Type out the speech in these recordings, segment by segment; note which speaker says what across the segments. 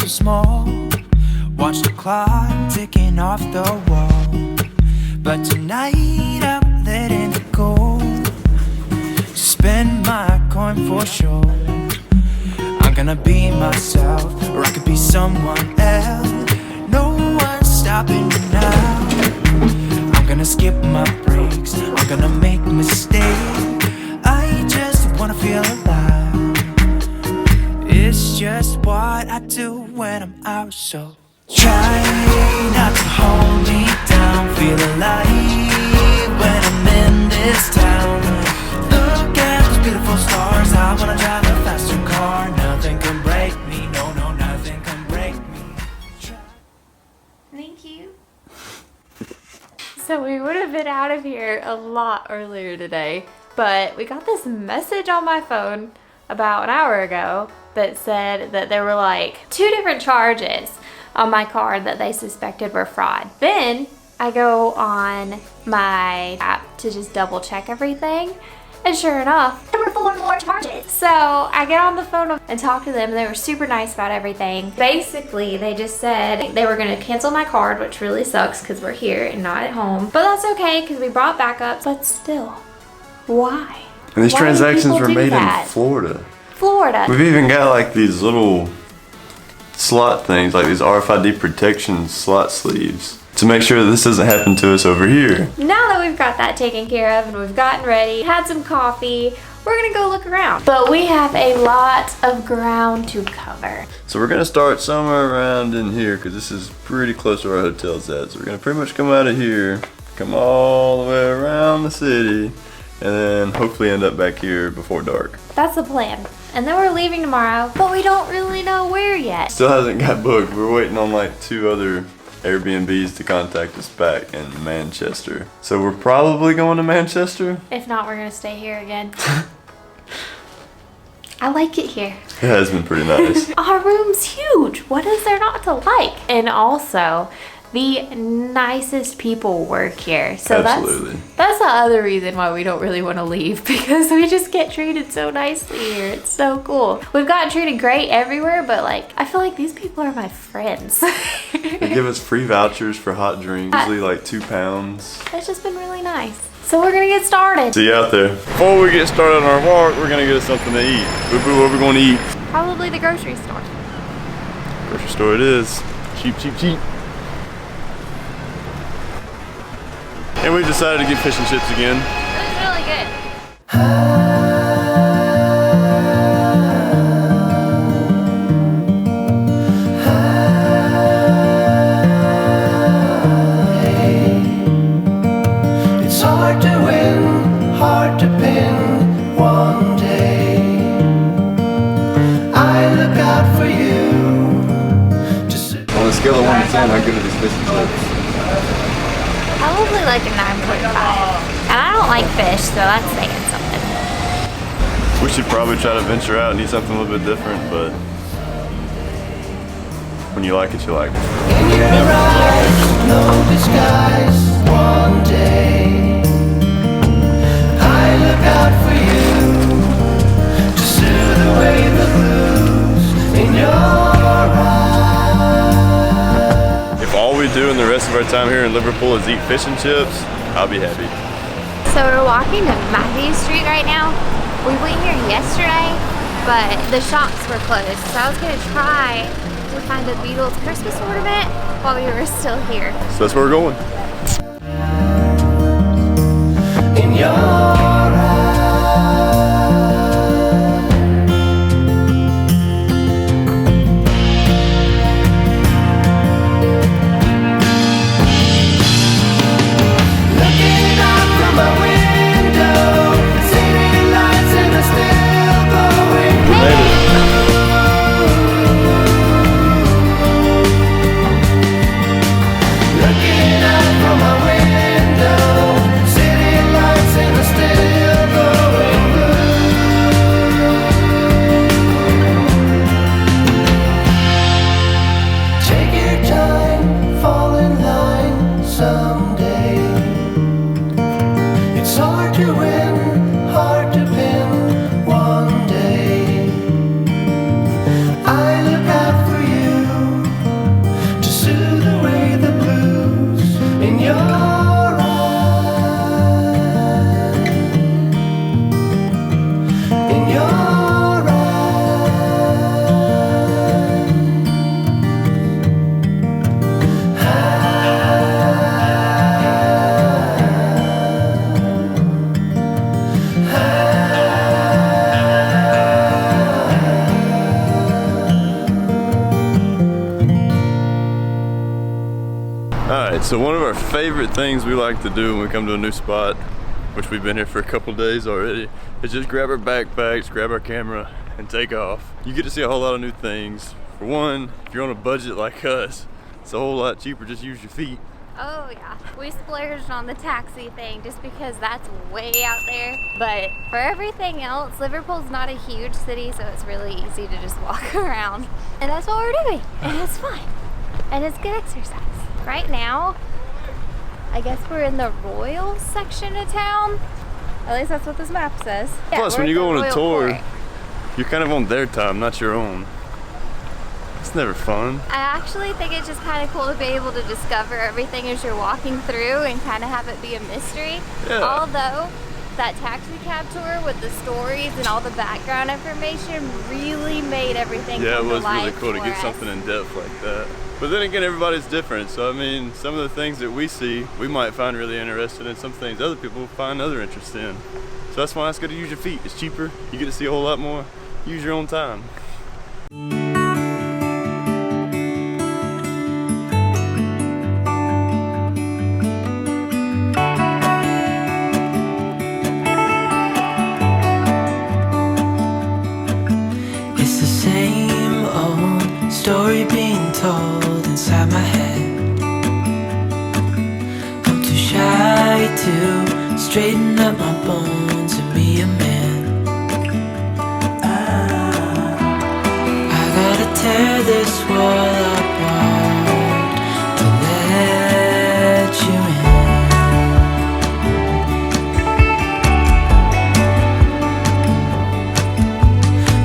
Speaker 1: small. Watch the clock ticking off the wall. But tonight I'm letting it go. Spend my coin for sure. I'm gonna be myself, or I could be someone else. No one's stopping me now. I'm gonna skip my breaks, I'm gonna make mistakes. I just wanna feel alive. It's just what I do when I'm out, so try not to hold me down. Feel alive when I'm in this town. Look at those beautiful stars. I wanna drive a faster car. Nothing can break me, no, no, nothing can break me.
Speaker 2: Thank you. So we would have been out of here a lot earlier today, but we got this message on my phone about an hour ago that said that there were like 2 different charges on my card that they suspected were fraud. Then I go on my app to just double check everything, and sure enough, there were 4 more charges. So I get on the phone and talk to them. They were super nice about everything. Basically, they just said they were gonna cancel my card, which really sucks because we're here and not at home. But that's okay because we brought backups. But still, why?
Speaker 3: And these
Speaker 2: Why do
Speaker 3: transactions
Speaker 2: people
Speaker 3: were
Speaker 2: do
Speaker 3: made
Speaker 2: that?
Speaker 3: in Florida.
Speaker 2: Florida.
Speaker 3: We've even got like these little slot things, like these RFID protection slot sleeves, to make sure that this doesn't happen to us over here.
Speaker 2: Now that we've got that taken care of and we've gotten ready, had some coffee, we're gonna go look around. But we have a lot of ground to cover.
Speaker 3: So we're gonna start somewhere around in here because this is pretty close to where our hotel's at. So we're gonna pretty much come out of here, come all the way around the city, and then hopefully end up back here before dark.
Speaker 2: That's the plan. And then we're leaving tomorrow, but we don't really know where yet.
Speaker 3: Still hasn't got booked. We're waiting on like 2 other Airbnbs to contact us back in Manchester. So we're probably going to Manchester.
Speaker 2: If not, we're gonna stay here again. I like it here.
Speaker 3: It has been pretty nice.
Speaker 2: Our room's huge. What is there not to like? And also, the nicest people work here. So
Speaker 3: Absolutely.
Speaker 2: that's the other reason why we don't really want to leave, because we just get treated so nicely here. It's so cool. We've gotten treated great everywhere, but like, I feel like these people are my friends.
Speaker 3: They give us free vouchers for hot drinks, usually like £2.
Speaker 2: It's just been really nice. So we're gonna get started.
Speaker 3: See you out there. Before we get started on our walk, we're gonna get us something to eat. Boo boo, what are we gonna eat?
Speaker 2: Probably the grocery store.
Speaker 3: Grocery store it is. Cheap, cheap, cheap. And we've decided to get fish and chips again.
Speaker 2: It was really good.
Speaker 1: It's hard to win, hard to pin one day. I look out for you.
Speaker 3: On a scale of 1 to 10, how good are these fish and chips?
Speaker 2: Probably like a 9.5. And I don't like fish, so that's saying something.
Speaker 3: We should probably try to venture out and eat something a little bit different, but when you like it, you like it.
Speaker 1: In your eyes, no disguise. One day, I look out for you to soothe away the blues in your eyes.
Speaker 3: If all we do in the rest of our time here in Liverpool is eat fish and chips, I'll be happy.
Speaker 2: So we're walking to Matthew Street right now. We went here yesterday, but the shops were closed. So I was gonna try to find a Beatles Christmas ornament while we were still here.
Speaker 3: So that's where we're going.
Speaker 1: In your eyes. Looking out from my window, city lights and they're still glowing.
Speaker 3: We made it.
Speaker 1: Looking out from my window, city lights and they're still glowing blue. Take your time, fall in line someday. It's hard to win, hard to pin one day. I look out for you
Speaker 3: So one of our favorite things we like to do when we come to a new spot, which we've been here for a couple days already, is just grab our backpacks, grab our camera, and take off. You get to see a whole lot of new things. For one, if you're on a budget like us, it's a whole lot cheaper, just use your feet.
Speaker 2: Oh yeah, we splurged on the taxi thing just because that's way out there. But for everything else, Liverpool's not a huge city, so it's really easy to just walk around. And that's what we're doing, and it's fun. And it's good exercise. Right now, I guess we're in the Royal section of town. At least that's what this map says. Yeah,
Speaker 3: Plus, when you go on a tour, you're kind of on their time, not your own. It's never fun.
Speaker 2: I actually think it's just kind of cool to be able to discover everything as you're walking through and kind of have it be a mystery.
Speaker 3: Yeah.
Speaker 2: Although that taxi cab tour with the stories and all the background information really made everything
Speaker 3: Yeah, it
Speaker 2: come to
Speaker 3: was
Speaker 2: life
Speaker 3: really cool to
Speaker 2: for
Speaker 3: get
Speaker 2: us.
Speaker 3: something in depth like that. But then again, everybody's different. So I mean, some of the things that we see, we might find really interesting, and some things other people find other interest in. So that's why it's good to use your feet. It's cheaper. You get to see a whole lot more. Use your own time.
Speaker 1: It's the same old story being told inside my head. I'm too shy to straighten up my bones and be a man. I gotta tear this wall apart to let you in.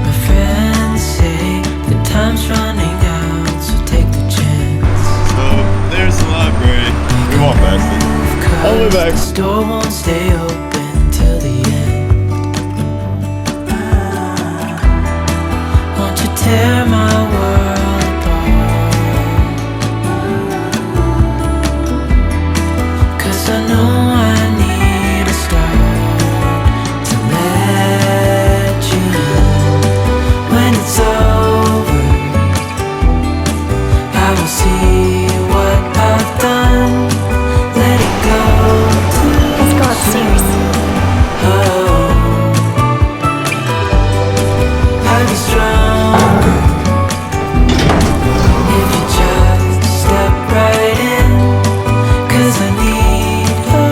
Speaker 1: My friends say the time's running out, so take the chance.
Speaker 3: So there's the library. We walk past it. All the way back.
Speaker 1: This door won't stay open till the end. Won't you tear my world apart? 'Cause I know I need a start to let you in. When it's over, I will see what I've done. Let it go too
Speaker 2: Let's go upstairs.
Speaker 1: soon. Oh, I'd be stronger if you just step right in. 'Cause I need a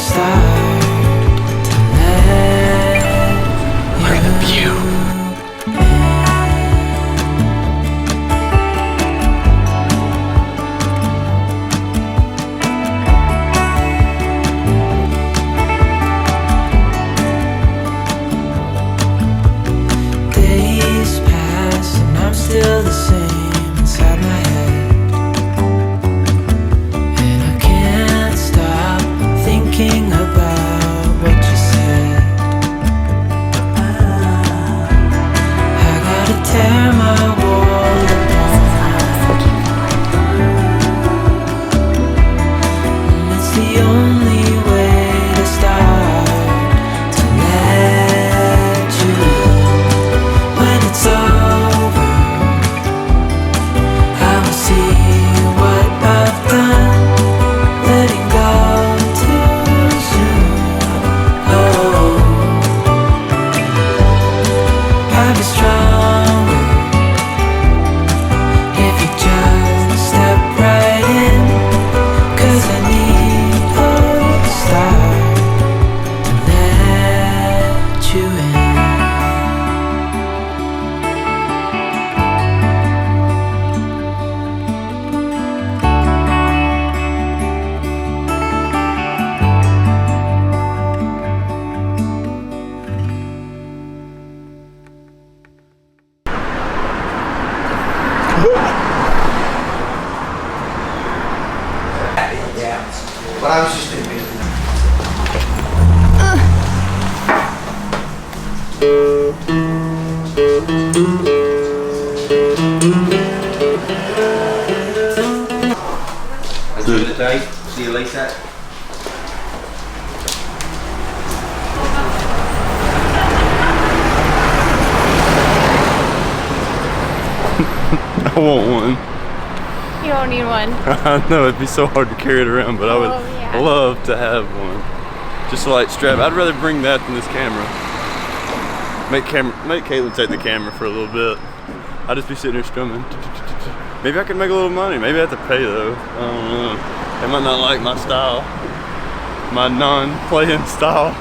Speaker 1: start to let Look at the view. Days pass and I'm still the same inside my head. And I can't stop thinking about what you said. I gotta tear my wall apart. And it's the only way to start to let you in. When it's over, I will see what I've done. Letting go too soon. Oh, I'll be stronger if you just step right in. 'Cause I need a start to let you in.
Speaker 4: Yeah, but I was just thinking. At the end of the day, see you later.
Speaker 3: I want one.
Speaker 2: You don't need one.
Speaker 3: I know it'd be so hard to carry it around, but I would
Speaker 2: yeah.
Speaker 3: love to have one. Just to like strap. I'd rather bring that than this camera. Make Caitlin take the camera for a little bit. I'd just be sitting here strumming. Maybe I could make a little money. Maybe I have to pay though. I don't know. They might not like my style. My non-playing style.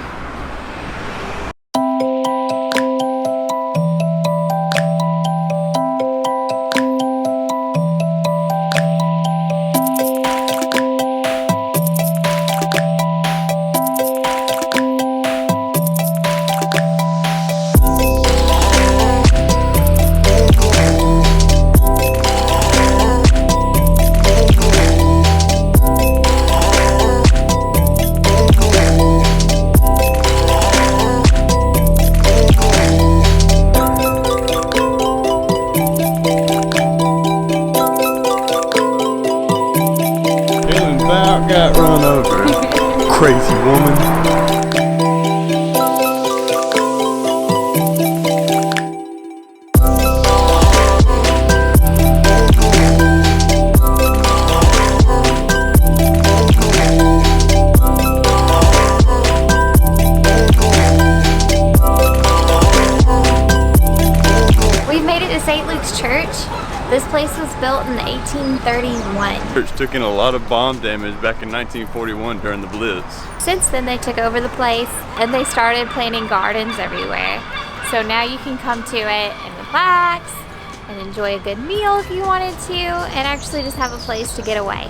Speaker 3: Got run over. Crazy woman.
Speaker 2: We've made it to St. Luke's Church. This place was built in 1831.
Speaker 3: Church took in a lot of bomb damage back in 1941 during the Blitz.
Speaker 2: Since then they took over the place and they started planting gardens everywhere. So now you can come to it and relax and enjoy a good meal if you wanted to, and actually just have a place to get away.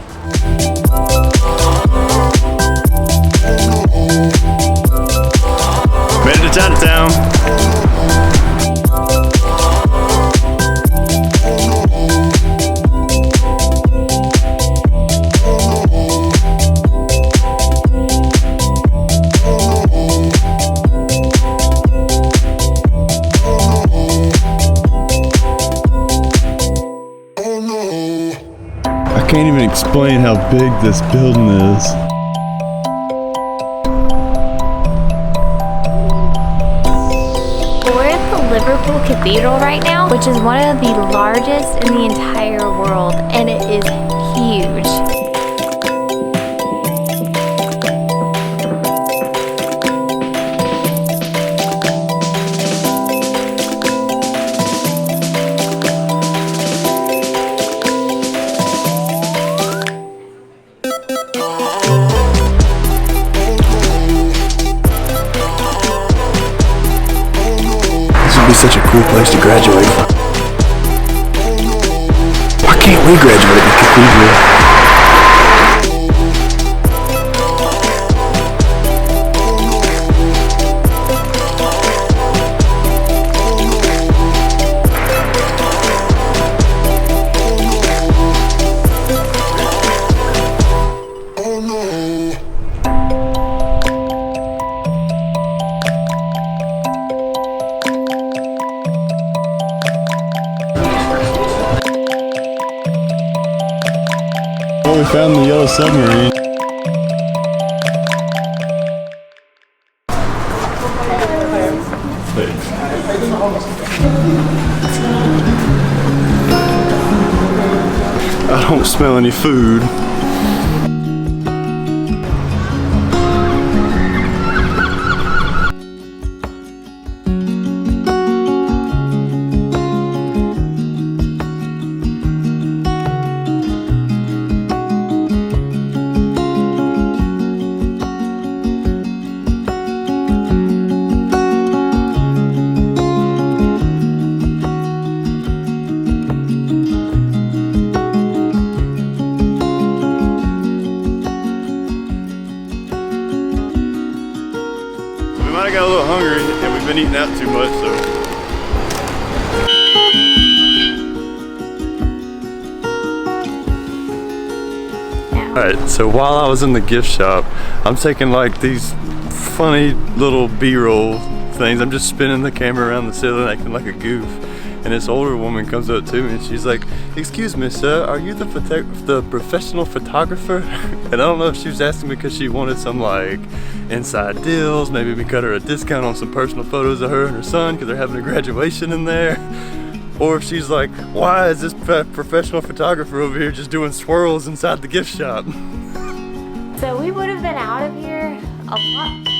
Speaker 3: Made it to Chinatown. I can't even explain how big this building is.
Speaker 2: We're at the Liverpool Cathedral right now, which is one of the largest in the entire world, and it is huge.
Speaker 3: Be such a cool place to graduate from. Why can't we graduate at the cathedral? We found the yellow submarine. I don't smell any food. I got a little hungry and we've been eating out too much, so. Alright, so while I was in the gift shop, I'm taking like these funny little B-roll things. I'm just spinning the camera around the ceiling acting like a goof. And this older woman comes up to me and she's like, "Excuse me, sir, are you the professional photographer?" And I don't know if she was asking because she wanted some like inside deals, maybe we cut her a discount on some personal photos of her and her son because they're having a graduation in there. or if she's like, why is this professional photographer over here just doing swirls inside the gift shop?
Speaker 2: So we would have been out of here a lot